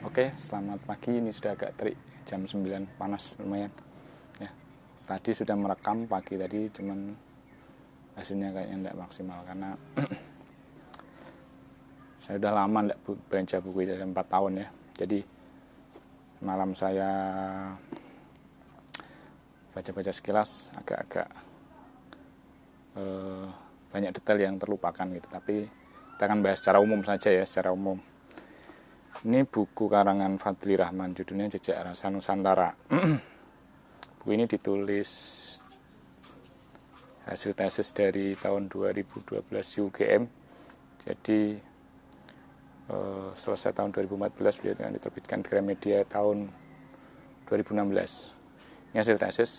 Oke, selamat pagi. Ini sudah agak terik, jam 9, panas lumayan. Ya, tadi sudah merekam pagi tadi, cuman hasilnya kayaknya tidak maksimal karena saya udah lama tidak baca buku itu, 4 tahun ya. Jadi malam saya baca-baca sekilas agak-agak banyak detail yang terlupakan gitu. Tapi kita akan bahas secara umum saja ya, secara umum. Ini buku karangan Fadly Rahman, judulnya Jejak Rasa Nusantara. Buku ini ditulis hasil tesis dari tahun 2012 UGM. Jadi selesai tahun 2014, beliau diterbitkan di Gramedia tahun 2016. Ini hasil tesis,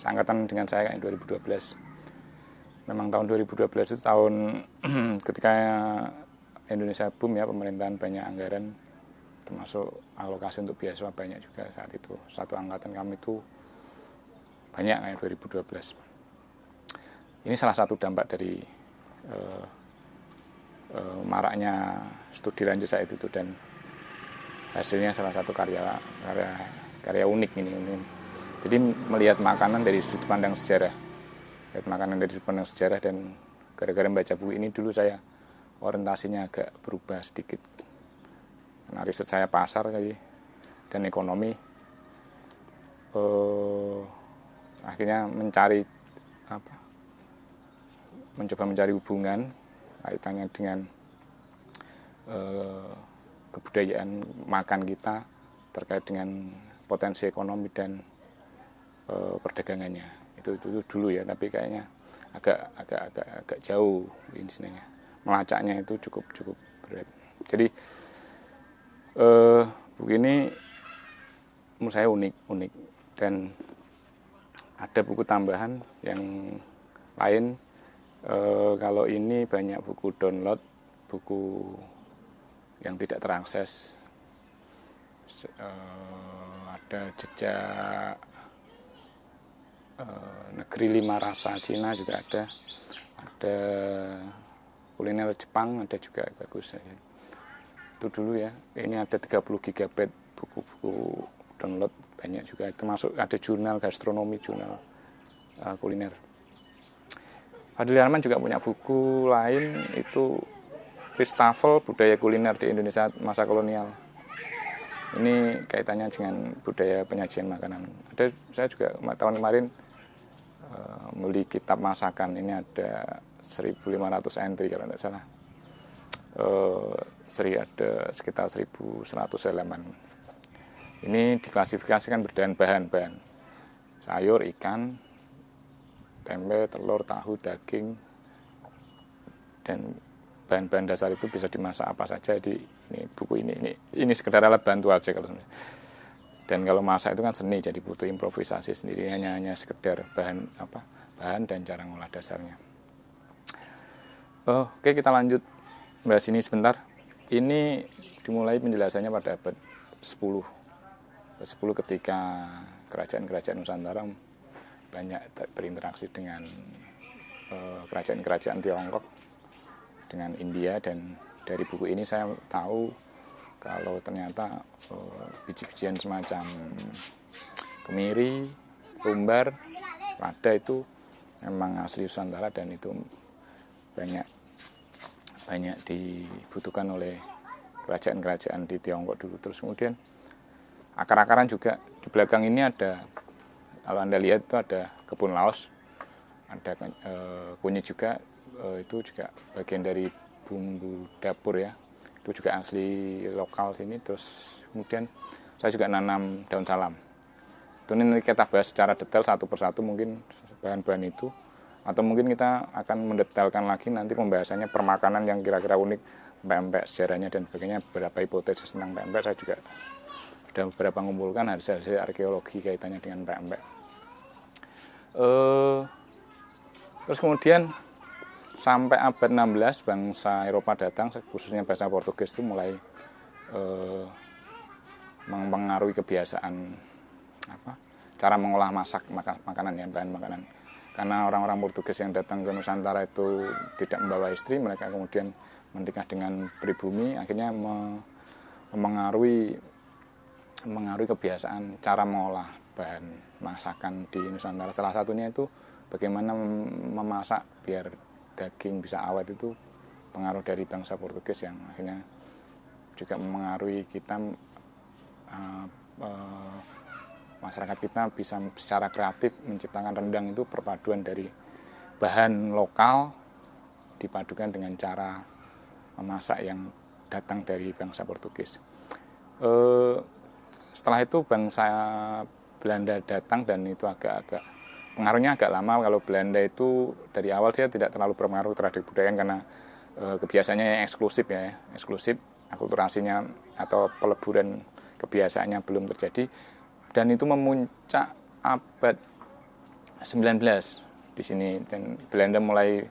seangkatan dengan saya yang 2012. Memang tahun 2012 itu tahun ketika Indonesia boom ya, pemerintahan banyak anggaran, termasuk alokasi untuk beasiswa banyak juga saat itu. Satu angkatan kami itu banyak kayak 2012. Ini salah satu dampak dari maraknya studi lanjut saat itu, dan hasilnya salah satu karya unik ini. Jadi melihat makanan dari sudut pandang sejarah, dan gara-gara membaca buku ini dulu saya orientasinya agak berubah sedikit. Karena riset saya pasar dan ekonomi, akhirnya mencoba mencari hubungan kaitannya dengan kebudayaan makan kita terkait dengan potensi ekonomi dan perdagangannya. Itu dulu ya, tapi kayaknya agak jauh ini sebenarnya. Melacaknya itu cukup berat. Jadi buku ini menurut saya unik, dan ada buku tambahan yang lain. Kalau ini banyak buku download, buku yang tidak terakses. Ada Jejak Negeri 5 Rasa Cina juga ada kuliner Jepang ada juga, bagus ya. Itu dulu ya. Ini ada 30 GB buku-buku download, banyak juga, termasuk ada jurnal gastronomi, jurnal kuliner. Fadly Rahman juga punya buku lain, itu Wastafel, budaya kuliner di Indonesia masa kolonial. Ini kaitannya dengan budaya penyajian makanan. Saya juga tahun kemarin beli kitab masakan. Ini ada 1.500 entry kalau tidak salah. Ada sekitar 1.100 halaman. Ini diklasifikasikan berdasarkan bahan-bahan sayur, ikan, tempe, telur, tahu, daging, dan bahan-bahan dasar itu bisa dimasak apa saja. Di buku ini sekedar alat bantu aja kalau sebenarnya. Dan kalau masak itu kan seni, jadi butuh improvisasi sendiri, hanya sekedar bahan dan cara ngolah dasarnya. Oke, kita lanjut bahas ini sebentar. Ini dimulai penjelasannya pada abad 10. Abad 10 ketika kerajaan-kerajaan Nusantara banyak berinteraksi dengan kerajaan-kerajaan Tiongkok, dengan India, dan dari buku ini saya tahu kalau ternyata biji-bijian semacam kemiri, tumbar, lada itu memang asli Nusantara, dan itu banyak dibutuhkan oleh kerajaan-kerajaan di Tiongkok dulu. Terus kemudian akar-akaran juga di belakang ini ada, kalau Anda lihat itu ada kebun laos, ada kunyit juga, itu juga bagian dari bumbu dapur ya, itu juga asli lokal sini. Terus kemudian saya juga nanam daun salam. Itu nanti kita bahas secara detail satu persatu mungkin bahan-bahan itu, atau mungkin kita akan mendetailkan lagi nanti pembahasannya permakanan yang kira-kira unik, pempek, sejarahnya dan sebagainya. Beberapa hipotesis tentang pempek saya juga sudah beberapa mengumpulkan hasil arkeologi kaitannya dengan pempek. Terus kemudian sampai abad 16 bangsa Eropa datang, khususnya bangsa Portugis itu mulai mempengaruhi kebiasaan cara mengolah makanan ya, bahan makanan. Karena orang-orang Portugis yang datang ke Nusantara itu tidak membawa istri, mereka kemudian menikah dengan pribumi, akhirnya memengaruhi kebiasaan cara mengolah bahan masakan di Nusantara. Salah satunya itu bagaimana memasak biar daging bisa awet, itu pengaruh dari bangsa Portugis yang akhirnya juga memengaruhi kita, masyarakat kita bisa secara kreatif menciptakan rendang itu perpaduan dari bahan lokal dipadukan dengan cara memasak yang datang dari bangsa Portugis. Setelah itu bangsa Belanda datang, dan itu agak pengaruhnya agak lama. Kalau Belanda itu dari awal dia tidak terlalu berpengaruh terhadap budaya karena kebiasaannya yang eksklusif, akulturasinya atau peleburan kebiasaannya belum terjadi, dan itu memuncak abad 19 di sini, dan Belanda mulai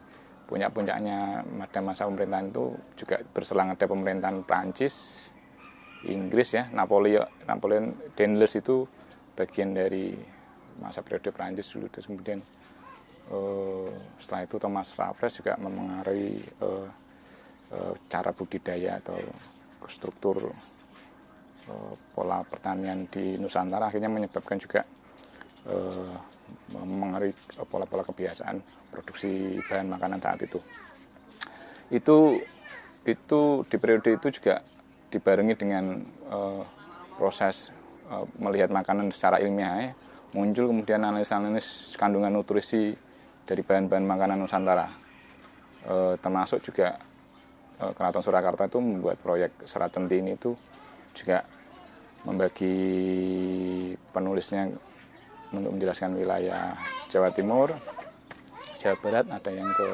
puncaknya pada masa pemerintahan itu juga berselang ada pemerintahan Prancis, Inggris ya, Napoleon Danells itu bagian dari masa periode Prancis dulu. Terus kemudian setelah itu Thomas Raffles juga memengaruhi cara budidaya atau struktur pola pertanian di Nusantara, akhirnya menyebabkan juga memengaruhi pola-pola kebiasaan produksi bahan makanan saat itu. Itu di periode itu juga dibarengi dengan proses melihat makanan secara ilmiah, muncul kemudian analis kandungan nutrisi dari bahan-bahan makanan Nusantara. Termasuk juga Keraton Surakarta itu membuat proyek Serat Centini, itu juga membagi penulisnya untuk menjelaskan wilayah Jawa Timur, Jawa Barat, ada yang ke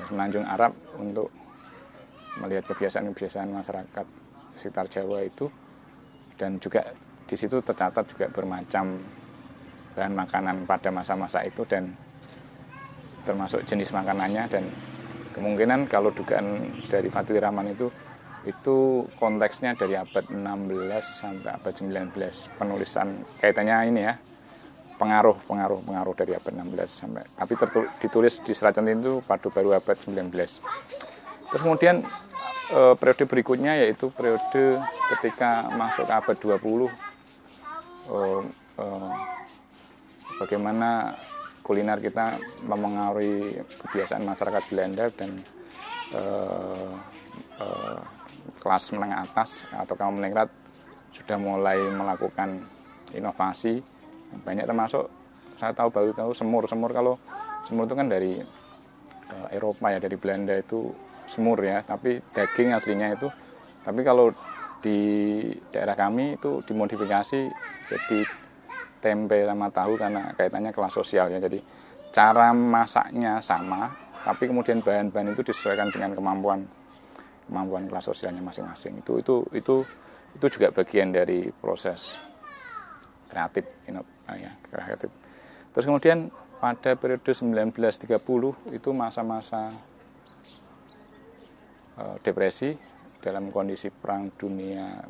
Semenanjung Arab untuk melihat kebiasaan-kebiasaan masyarakat sekitar Jawa itu, dan juga di situ tercatat juga bermacam bahan makanan pada masa-masa itu dan termasuk jenis makanannya, dan kemungkinan kalau dugaan dari Fadli Rahman itu konteksnya dari abad 16 sampai abad 19 penulisan, kaitannya ini ya, pengaruh dari abad 16 sampai, tapi ditulis di Serat Centini itu baru abad 19. Terus kemudian periode berikutnya yaitu periode ketika masuk ke abad 20, bagaimana kuliner kita memengaruhi kebiasaan masyarakat Belanda, dan kelas menengah atas atau kaum menengah sudah mulai melakukan inovasi banyak, termasuk saya baru tahu semur. Kalau semur itu kan dari Eropa ya, dari Belanda itu semur ya, tapi daging aslinya itu. Tapi kalau di daerah kami itu dimodifikasi jadi tempe sama tahu karena kaitannya kelas sosial ya. Jadi cara masaknya sama, tapi kemudian bahan-bahan itu disesuaikan dengan kemampuan kelas sosialnya masing-masing. Itu juga bagian dari proses kreatif, kreatif. Terus kemudian pada periode 1930 itu masa-masa depresi dalam kondisi perang dunia,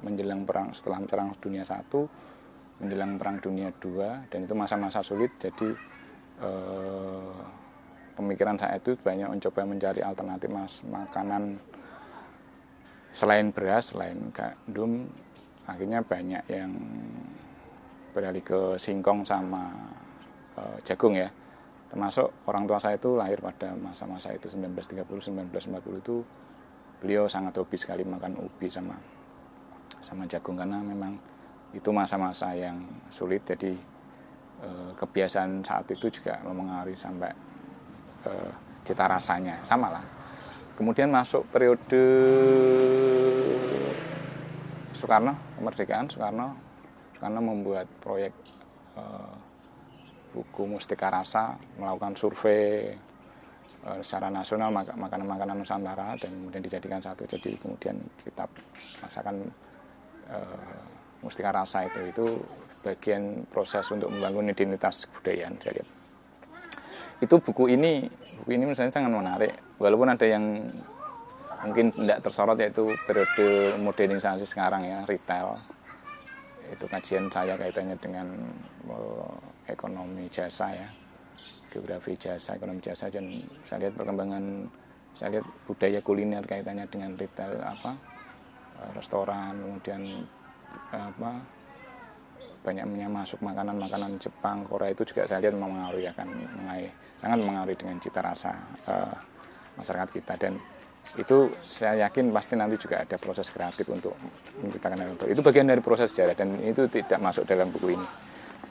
setelah perang dunia 1 menjelang perang dunia 2, dan itu masa-masa sulit. Jadi pemikiran saya itu banyak mencoba mencari alternatif makanan selain beras, selain gandum. Akhirnya banyak yang beralih ke singkong sama jagung ya. Termasuk orang tua saya itu lahir pada masa-masa itu 1930-1940 itu. Beliau sangat hobi sekali makan ubi sama jagung, karena memang itu masa-masa yang sulit. Jadi kebiasaan saat itu juga memengaruhi sampai cita rasanya sama lah. Kemudian masuk periode Soekarno, kemerdekaan. Soekarno membuat proyek buku Mustika Rasa, melakukan survei secara nasional makanan-makanan Nusantara, dan kemudian dijadikan satu jadi kemudian kitab masakan Mustika Rasa. Itu bagian proses untuk membangun identitas kebudayaan, saya lihat. Itu buku ini menurut saya sangat menarik, walaupun ada yang mungkin tidak tersorot, yaitu periode modernisasi sekarang ya, retail. Itu kajian saya kaitannya dengan ekonomi jasa ya, geografi jasa, ekonomi jasa, dan saya lihat perkembangan, saya lihat budaya kuliner kaitannya dengan retail restoran, kemudian banyaknya masuk makanan-makanan Jepang, Korea itu juga saya lihat sangat mengaruhi dengan cita rasa masyarakat kita. Dan itu saya yakin pasti nanti juga ada proses kreatif untuk menciptakan hal itu bagian dari proses sejarah, dan itu tidak masuk dalam buku ini.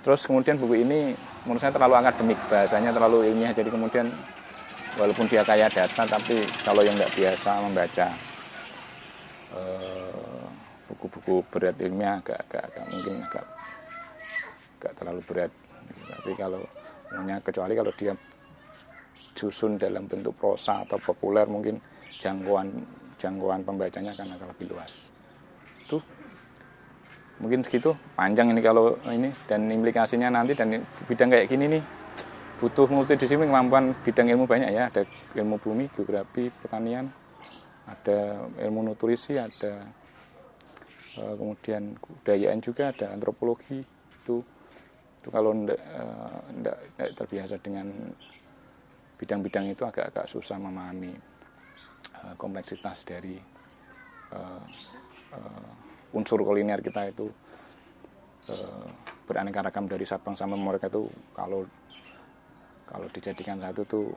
Terus kemudian buku ini menurut saya terlalu akademik, bahasanya terlalu ilmiah, jadi kemudian walaupun dia kaya data, tapi kalau yang nggak biasa membaca buku-buku berat ilmiah mungkin agak terlalu berat. Tapi kecuali kalau dia susun dalam bentuk prosa atau populer, mungkin jangkauan pembacanya akan agak lebih luas. Tuh mungkin segitu, panjang ini kalau ini, dan implikasinya nanti, dan bidang kayak gini nih butuh multidisiplin, kemampuan bidang ilmu banyak ya, ada ilmu bumi, geografi, pertanian, ada ilmu nutrisi, ada kemudian kebudayaan juga, ada antropologi. Itu kalau enggak terbiasa dengan bidang-bidang itu agak susah memahami kompleksitas dari unsur kuliner kita itu beraneka ragam dari Sabang sampai Merauke. Itu kalau dijadikan satu tuh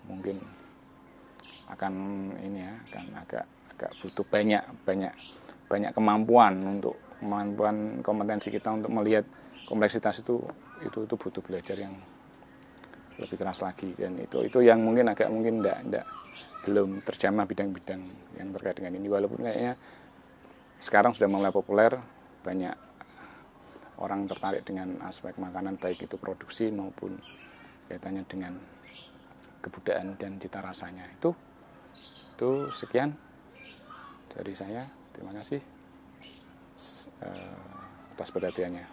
mungkin akan agak butuh banyak kemampuan kompetensi kita untuk melihat kompleksitas itu butuh belajar yang lebih keras lagi. Dan itu yang mungkin belum terjamah bidang-bidang yang terkait dengan ini, walaupun kayaknya sekarang sudah mulai populer, banyak orang tertarik dengan aspek makanan, baik itu produksi maupun kaitannya dengan kebudayaan dan cita rasanya. Itu sekian dari saya. Terima kasih atas perhatiannya.